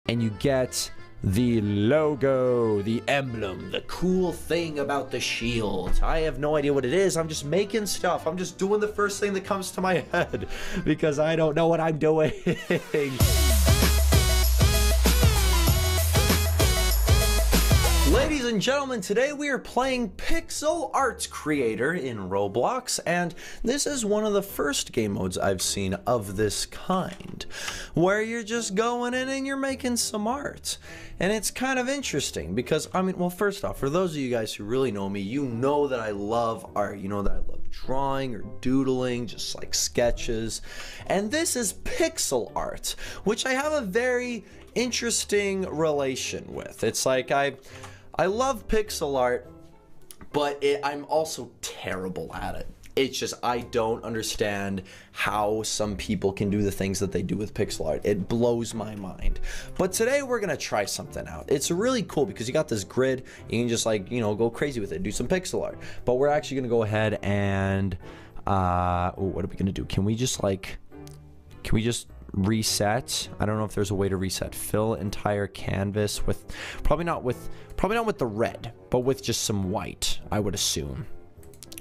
and you get the logo, the emblem, the cool thing about the shield. I have no idea what it is. I'm just making stuff. I'm just doing the first thing that comes to my head because I don't know what I'm doing. Ladies and gentlemen, today we are playing Pixel Art Creator in Roblox, and this is one of the first game modes I've seen of this kind, where you're just going in and you're making some art. And it's kind of interesting because, I mean, well, first off, for those of you guys who really know me, you know that I love art. You know that I love drawing or doodling, just like sketches. And this is pixel art, which I have a very interesting relation with. It's like I love pixel art, but I'm also terrible at it. It's just, I don't understand how some people can do the things that they do with pixel art. It blows my mind. But today we're gonna try something out. It's really cool because you got this grid, you can just like, you know, go crazy with it, do some pixel art. But we're actually gonna go ahead and, what are we gonna do? Can we just reset? I don't know if there's a way to reset. Fill entire canvas with, probably not with the red, but with just some white, I would assume.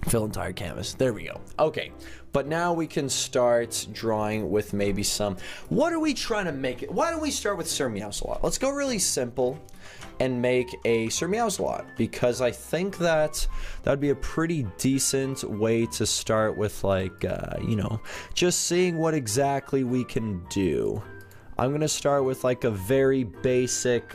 Fill entire canvas. There we go. Okay, but now we can start drawing with maybe some, what are we trying to make it? Why don't we start with Sir Meowsalot? Let's go really simple and make a Sir Meowsalot, because I think that would be a pretty decent way to start with, like, you know, just seeing what exactly we can do. I'm gonna start with like a very basic,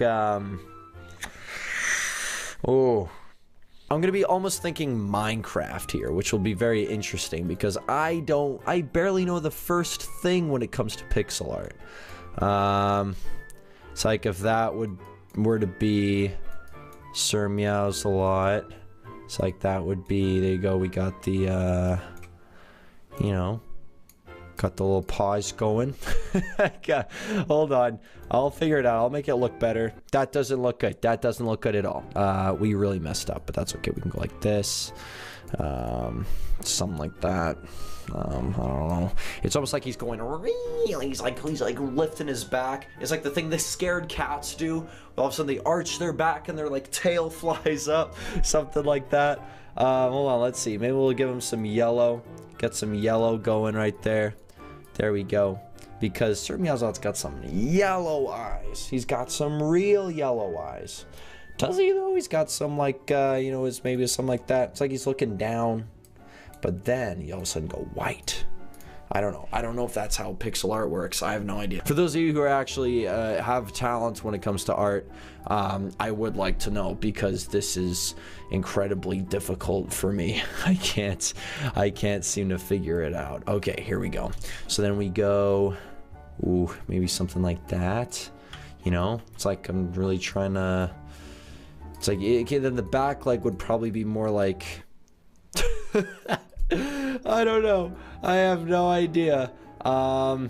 I'm gonna be almost thinking Minecraft here, which will be very interesting because I barely know the first thing when it comes to pixel art. It's like if that were to be Sir Meowsalot, it's like that would be, there you go, we got the, you know, got the little paws going. Hold on, I'll figure it out. I'll make it look better. That doesn't look good. That doesn't look good at all. We really messed up, but that's okay. We can go like this, something like that. I don't know. It's almost like he's going really. He's like lifting his back. It's like the thing the scared cats do. All of a sudden they arch their back and their like tail flies up, something like that. Hold on. Let's see. Maybe we'll give him some yellow. Get some yellow going right there. There we go. Because Sir Meowsalot's got some yellow eyes. He's got some real yellow eyes. Does he though? He's got some like, you know, it's maybe something like that. It's like he's looking down. But then he all of a sudden go white. I don't know. I don't know if that's how pixel art works. I have no idea. For those of you who are actually have talent when it comes to art, I would like to know, because this is incredibly difficult for me. I can't seem to figure it out. Okay, here we go. So then we go, ooh, maybe something like that. You know, it's like I'm really trying to. It's like, okay, then the back leg would probably be more like. I don't know. I have no idea. You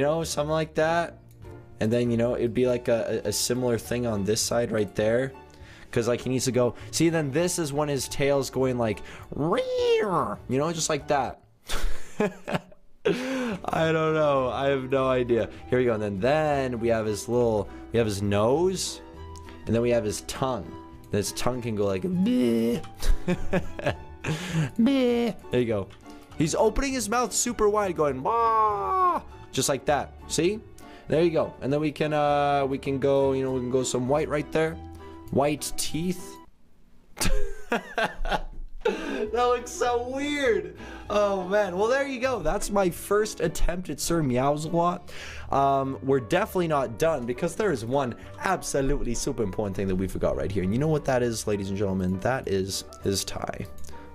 know, something like that. And then, you know, it'd be like a similar thing on this side right there. Because, like, he needs to go... See, then this is when his tail's going like... You know, just like that. I don't know. I have no idea. Here we go. And then we have his little... We have his nose. And then we have his tongue. And his tongue can go like... There you go. He's opening his mouth super wide, going "Bah!" Just like that. See? There you go. And then we can go, you know, we can go some white right there. White teeth. That looks so weird. Oh man. Well, there you go. That's my first attempt at Sir Meowsalot. We're definitely not done, because there is one absolutely super important thing that we forgot right here. And you know what that is, ladies and gentlemen? That is his tie.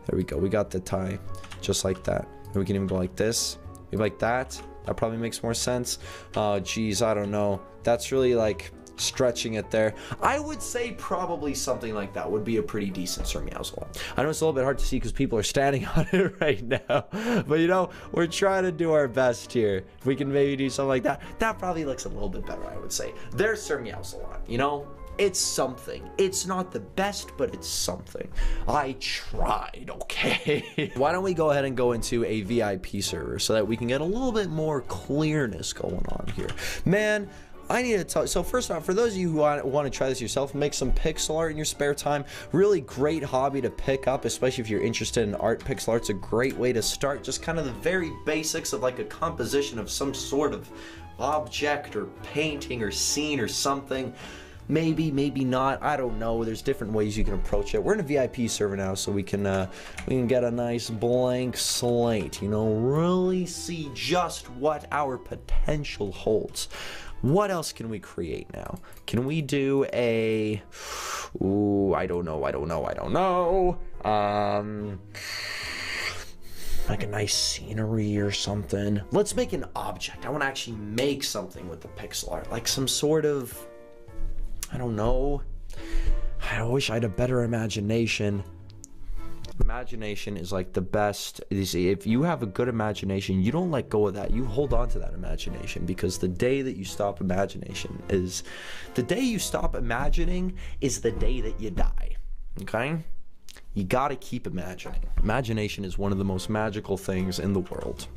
There we go. We got the tie just like that. And we can even go like this. Maybe like that. That probably makes more sense. Oh, geez. I don't know. That's really like stretching it there. I would say probably something like that would be a pretty decent Sir Meowsalot. I know it's a little bit hard to see because people are standing on it right now. But, you know, we're trying to do our best here. If we can maybe do something like that, that probably looks a little bit better, I would say. There's Sir Meowsalot, you know? It's something. It's not the best, but it's something. I tried, okay? Why don't we go ahead and go into a VIP server so that we can get a little bit more clearness going on here. Man, I need to tell you. So first off, for those of you who want to try this yourself, make some pixel art in your spare time. Really great hobby to pick up, especially if you're interested in art. Pixel art's a great way to start. Just kind of the very basics of like a composition of some sort of object or painting or scene or something. Maybe, maybe not. I don't know. There's different ways you can approach it. We're in a VIP server now, so we can get a nice blank slate. You know, really see just what our potential holds. What else can we create now? Can we do a? Ooh, I don't know. Like a nice scenery or something. Let's make an object. I want to actually make something with the pixel art, like some sort of. I don't know. I wish I had a better imagination. Imagination is like the best. You see, if you have a good imagination, you don't let go of that. You hold on to that imagination, because the day that you stop imagination is the day you stop imagining is the day that you die. Okay? You gotta keep imagining. Imagination is one of the most magical things in the world.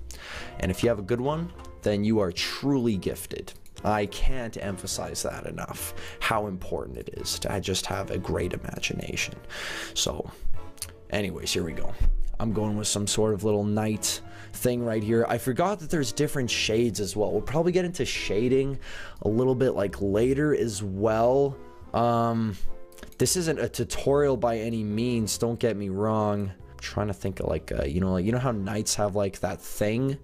And if you have a good one, then you are truly gifted. I can't emphasize that enough, how important it is to just have a great imagination. So, anyways, here we go. I'm going with some sort of little night thing right here. I forgot that there's different shades as well. We'll probably get into shading a little bit like later as well. This isn't a tutorial by any means, don't get me wrong. I'm trying to think of like, you know how nights have like that thing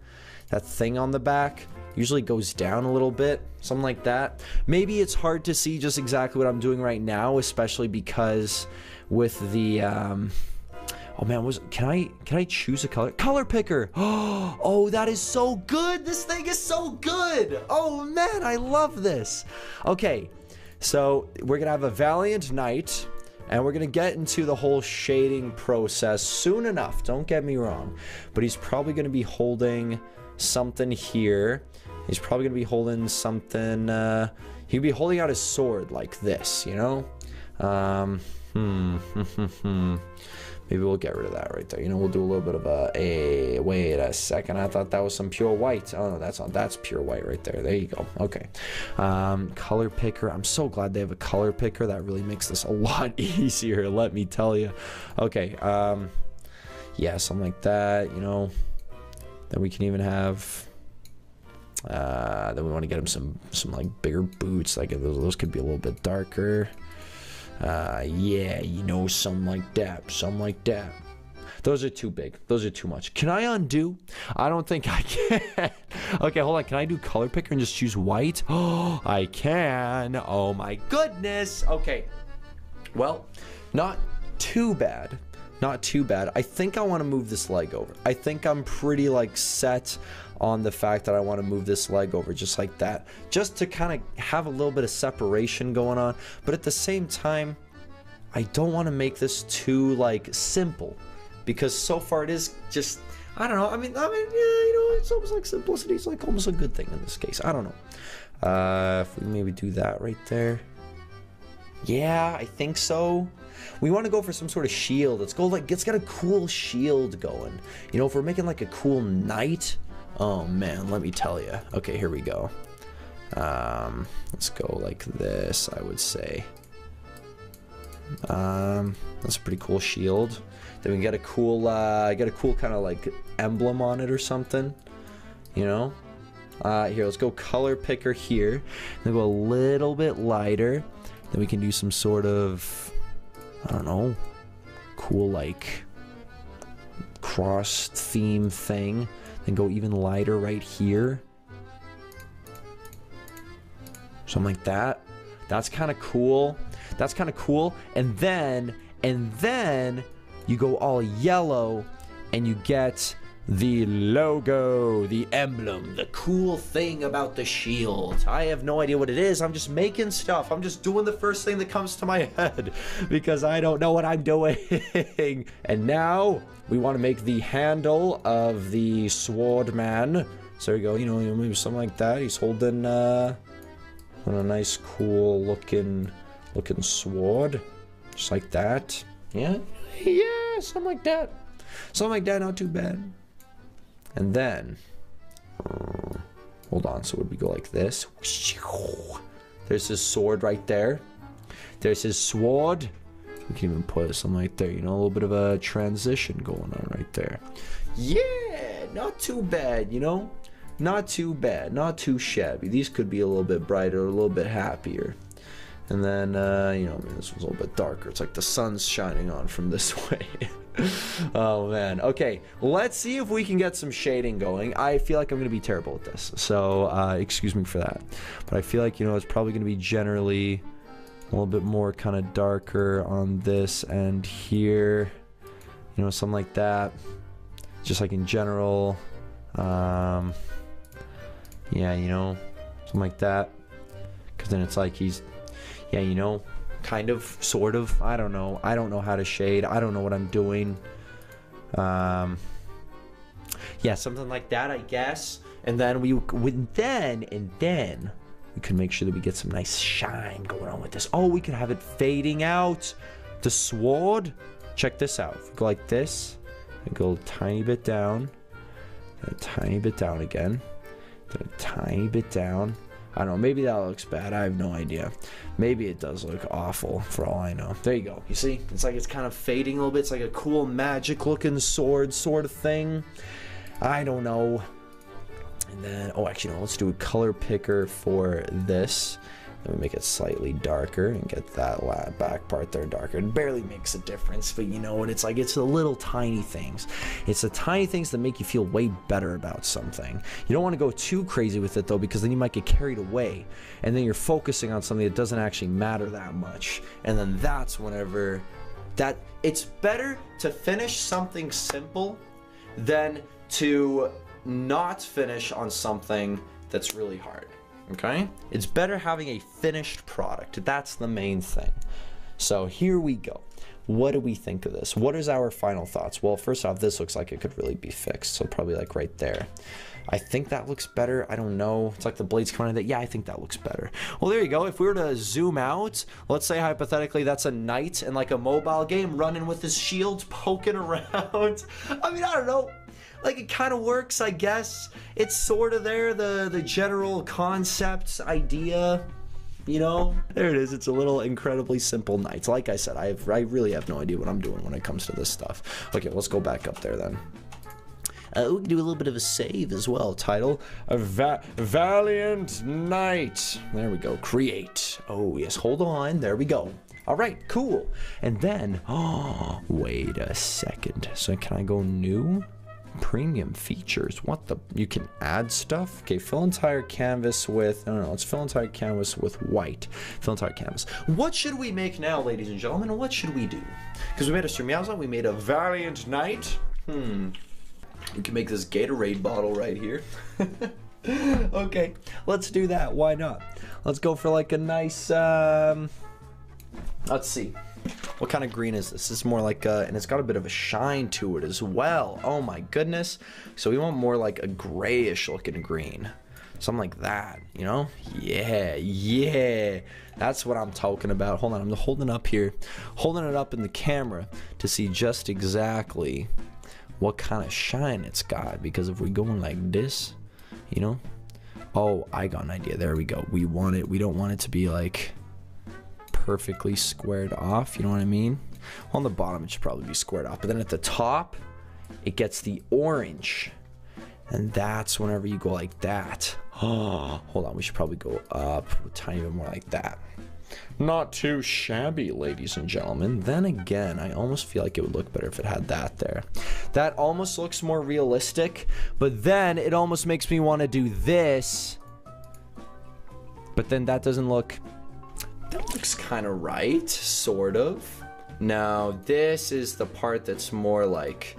on the back? Usually goes down a little bit, something like that. Maybe it's hard to see just exactly what I'm doing right now, especially because with the oh man, can I choose a color picker? Oh, that is so good. This thing is so good. Oh man, I love this. Okay, so we're gonna have a valiant knight, and we're gonna get into the whole shading process soon enough, don't get me wrong, but he's probably gonna be holding something here. He's probably gonna be holding something. He'd be holding out his sword like this, you know. Maybe we'll get rid of that right there. You know, we'll do a little bit of a. Wait a second. I thought that was some pure white. Oh no, that's not. That's pure white right there. There you go. Okay. Color picker. I'm so glad they have a color picker. That really makes this a lot easier. Let me tell you. Okay. Yeah, something like that. You know. Then we can even have. Then we want to get him some like bigger boots. Like those could be a little bit darker. Yeah, you know, something like that. Those are too big. Those are too much. Can I undo? I don't think I can. Okay, hold on. Can I do color picker and just choose white? Oh, I can. Oh my goodness. Okay. Well, not too bad. Not too bad. I think I want to move this leg over. I think I'm pretty like set on the fact that I want to move this leg over just like that, just to kind of have a little bit of separation going on, but at the same time I don't want to make this too like simple, because so far it is just, I don't know, I mean yeah, you know, it's almost like simplicity is like almost a good thing in this case. I don't know. If we maybe do that right there. Yeah, I think so. We want to go for some sort of shield. Let's go like, it's got a cool shield going. You know, if we're making like a cool knight, oh man, let me tell you. Okay, here we go. Let's go like this, I would say. That's a pretty cool shield. Then we get a cool kind of like emblem on it or something. You know? Here, let's go color picker here. Then go a little bit lighter. Then we can do some sort of, I don't know, cool like cross theme thing. Then go even lighter right here. Something like that. That's kind of cool. That's kind of cool. And then you go all yellow and you get the logo, the emblem, the cool thing about the shield. I have no idea what it is. I'm just making stuff. I'm just doing the first thing that comes to my head because I don't know what I'm doing. And now we want to make the handle of the sword man. So there you go, you know, maybe something like that. He's holding a nice cool looking sword. Just like that. Yeah, something like that. Something like that, not too bad. And then, what Hold on, so would we go like this? There's his sword right there. There's his sword. We can even put something right there, you know, a little bit of a transition going on right there. Yeah, not too bad, you know? Not too bad, not too shabby. These could be a little bit brighter, a little bit happier. And then, you know, I mean, this one's a little bit darker. It's like the sun's shining on from this way. Oh, man. Okay, let's see if we can get some shading going. I feel like I'm going to be terrible at this, so excuse me for that. But I feel like, you know, it's probably going to be generally a little bit more kind of darker on this end here, you know, something like that, just like in general. Yeah, you know, something like that, because then it's like he's, yeah, you know, kind of, sort of, I don't know how to shade, I don't know what I'm doing. Yeah, something like that, I guess. And then we can make sure that we get some nice shine going on with this. Oh, we could have it fading out. The sword. Check this out. If we go like this, and go a tiny bit down, a tiny bit down again, then a tiny bit down. I don't know. Maybe that looks bad. I have no idea. Maybe it does look awful for all I know. There you go. You see? It's like it's kind of fading a little bit. It's like a cool magic looking sword sort of thing. I don't know. And then, oh, actually, no, let's do a color picker for this. Then we make it slightly darker and get that back part there darker. It barely makes a difference, but you know what? It's like, it's the little tiny things. It's the tiny things that make you feel way better about something. You don't want to go too crazy with it, though, because then you might get carried away. And then you're focusing on something that doesn't actually matter that much. And then that's whenever that, it's better to finish something simple than to not finish on something that's really hard. Okay, it's better having a finished product. That's the main thing. So here we go. What do we think of this? What is our final thoughts? Well, first off, this looks like it could really be fixed, so probably like right there. I think that looks better. I don't know. It's like the blades coming out of that. Yeah, I think that looks better. Well, there you go. If we were to zoom out, let's say hypothetically that's a knight in like a mobile game running with his shield poking around. I mean, I don't know. Like, it kind of works, I guess. It's sort of there, the general concept, idea, you know? There it is. It's a little incredibly simple knight. Like I said, I really have no idea what I'm doing when it comes to this stuff. Okay, let's go back up there then. We can do a little bit of a save as well. Title, a Valiant Knight. There we go. Create. Oh, yes. Hold on. There we go. All right, cool. And then, oh, wait a second. So can I go new? Premium features. What the? You can add stuff? Okay, fill entire canvas with, I don't know, let's fill entire canvas with white. Fill entire canvas. What should we make now, ladies and gentlemen? What should we do? Because we made a Surmiaza, we made a Valiant Knight. We can make this Gatorade bottle right here. Okay, let's do that. Why not? Let's go for like a nice, let's see. What kind of green is this? This is more like and it's got a bit of a shine to it as well. Oh my goodness. So we want more like a grayish looking green. Something like that, you know? Yeah. That's what I'm talking about. Hold on, I'm holding up here. Holding it up in the camera to see just exactly what kind of shine it's got. Because if we're going like this, you know? Oh, I got an idea. There we go. We don't want it to be like perfectly squared off, you know what I mean? On the bottom it should probably be squared off, but then at the top it gets the orange, and that's whenever you go like that. Oh, hold on, we should probably go up a tiny bit more like that. Not too shabby, ladies and gentlemen. Then again, I almost feel like it would look better if it had that there. That almost looks more realistic, but then it almost makes me want to do this, but then that doesn't look, that looks kind of right, sort of. No, this is the part that's more like,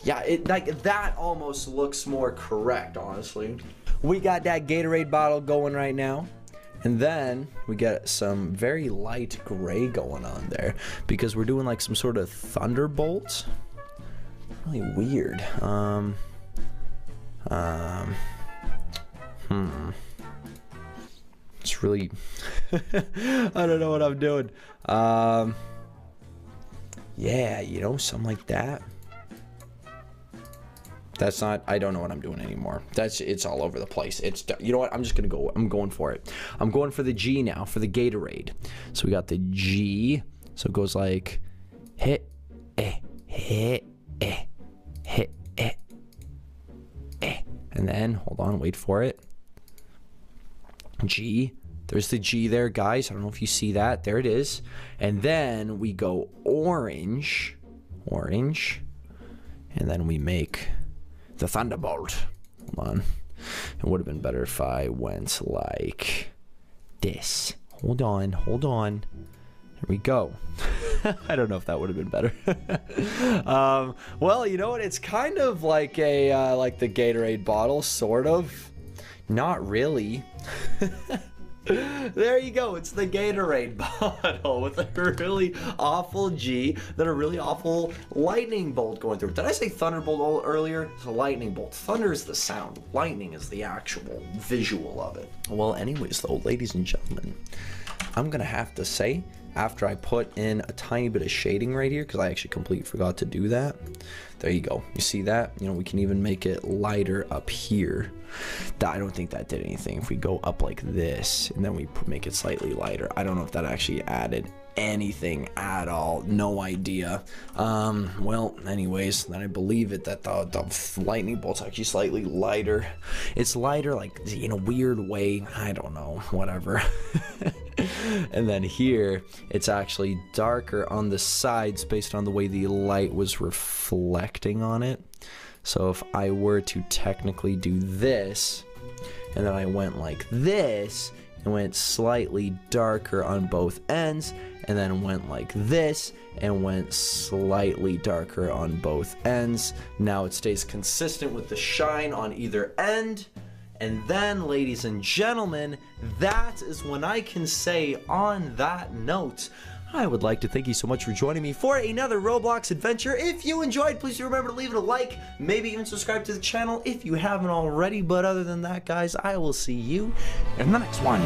yeah, it like that almost looks more correct, honestly. We got that Gatorade bottle going right now. And then we get some very light gray going on there because we're doing like some sort of thunderbolt. Really weird. It's really I don't know what I'm doing. Yeah, you know, something like that. That's not, I don't know what I'm doing anymore. It's all over the place. You know what? I'm going for it. I'm going for the G now, for the Gatorade. So we got the G. So it goes like, hit, hit, hit, hit, and then, hold on, wait for it. G. There's the G there, guys. I don't know if you see that. There it is. And then we go orange. Orange. And then we make the Thunderbolt. Hold on. It would have been better if I went like this. Hold on. Hold on. Here we go. I don't know if that would have been better. Well, you know what? It's kind of like a like the Gatorade bottle, sort of. Not really. There you go. It's the Gatorade bottle with a really awful G, then a really awful lightning bolt going through it. Did I say thunderbolt earlier? It's a lightning bolt. Thunder is the sound. Lightning is the actual visual of it. Well, anyways, though, ladies and gentlemen, I'm going to have to say, after I put in a tiny bit of shading right here, because I actually completely forgot to do that. There you go. You see that? You know, we can even make it lighter up here. I don't think that did anything. If we go up like this, and then we make it slightly lighter, I don't know if that actually added anything at all. No idea. Well, anyways, then I believe it that the lightning bolt's actually slightly lighter. It's lighter, like, in a weird way. I don't know. Whatever. And then here, it's actually darker on the sides based on the way the light was reflecting on it. So if I were to technically do this, and then I went like this, and went slightly darker on both ends, and then went like this, and went slightly darker on both ends. Now it stays consistent with the shine on either end. And then, ladies and gentlemen, that is when I can say, on that note, I would like to thank you so much for joining me for another Roblox adventure. If you enjoyed, please do remember to leave it a like, maybe even subscribe to the channel if you haven't already. But other than that, guys, I will see you in the next one.